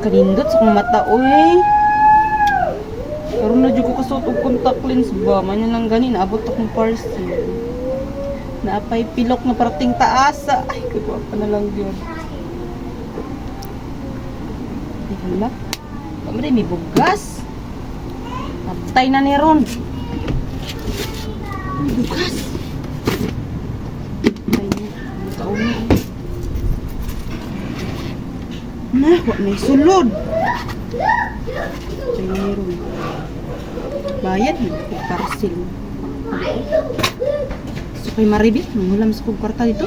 Kanindot sa kong mata, oy. Karoon na dyan ko kasuot og contact lens ba? Manya lang gani, naabot akong parcel. Naapay pilok na parating taasa. Ay, kagwa pa na lang yun. Ay, hala. Pamari, may bugas. Naptay na ni Ron. May bugas. Ay, taon na. Na, wak may sulod. Ay, meron. Bayad, parcel. So, kay Maribit, manghulam sa kong kwarta dito.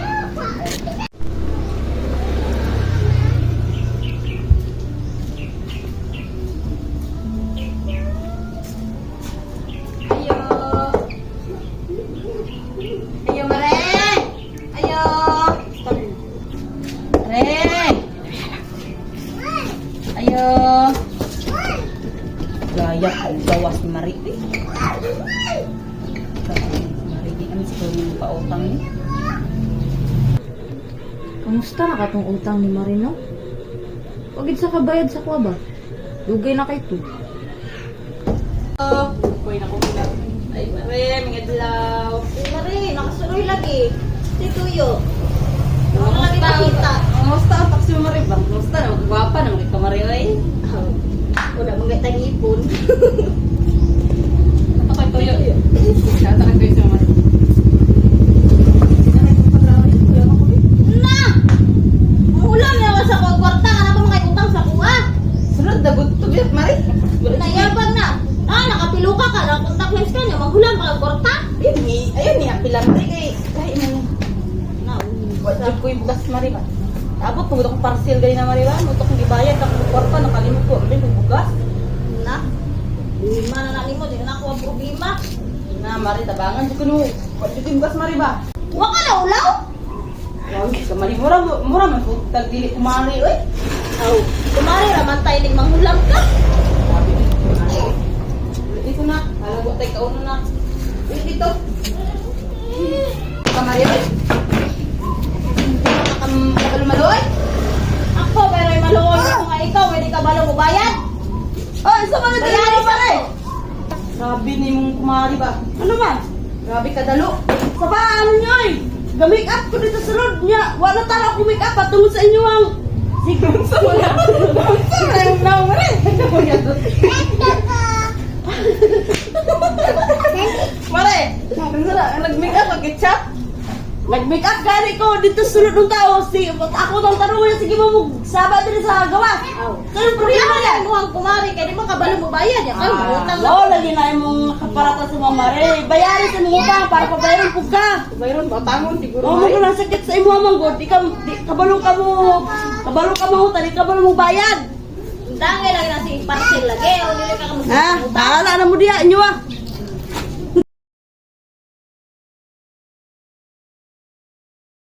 Ayo! Ayo, Mare! Ayo! Mare! Ayo! Gayak ang gawas ni Maribit. Maribit kami sa kawin pautang niya. Kamusta na katong utang ni Marino? Pagid sa kabayad sa kuwa ba? Dugay na kay to. Uy, nakukulat. Ay, Mare, mga dilaw. Si Marie, nakasuroy lagi. Si Tuyo. Wala lagi nakita. Kamusta ang taksi mo, Mare? Kamusta na? Magwapa na mga Mare, ay. Wala mga tangipon. Ito kay Toyo. Tatakan kayo sa Mare. Na! Ulam niya ako sa kwarta. Ano ba mga utang sa kuha? Sunod, dagot to, Mare. Nayabag na. Nakapiluka ka. Nakakontak lens ka niya. Maghulam mga kwarta. Ayun ni, apila Mare. Ay, mo. Wajib ko yung bugas, Mare ba? Abot, tungod akong parcel gani na, Mare ba? Mutok hindi bayad. Ako kwarta, nakalimot ko. Ano yung bugas? Na? Lima na nalimot. Hindi na ako ang problema. Na, Mare, tabangan. Di ko no. Wajib ko yung bugas, Mare ba? Huwag ka na ulaw. Kamali, mura man po. Tagdili ko, Mare, oy. Kumari raman tayo ning manghulam ka. Sabi ni, Mare. Dito na. Halago tayo kauno na. Uy, dito. Kamari, oy. Nakalumaloy? Ako, pero yung maluwag ako nga ikaw. Pwede ka ba lang mabayad? Oh, isa ba na Bayarin pa rin. Sabi ni mong kumari ba? Ano ba? Grabe ka dalo. Sa paano nyo eh? Ga-make up ko dito sa road niya. Wala tala ko make up patungod sa inyo ang... Sige, sa wala. Sa wala yung naong mo rin. Mare, nag-make up ang ketchup. Nag-make up gani ko dito sa sunod ng tao. Ako nang tanong niya, sige mo saba din sa gawas. Kaya problema Kaya yan. mo ang kumari. Kaya di mo ka ba lang mabayad? Yan ka, utang lang. Oo, lagi na yung kaparata sa mga mare. Bayarin sa mga utang para pabayaran po ka. Bayaran, matangon siguro. Oo, mo lang sakit sa imo amang god. Di kabalo ka mo utang, di kabalo mo bayad. Dangay lang na si parcel lagi. O nila ka kamusta. Ha? Bahala na mo diya, inyo ah.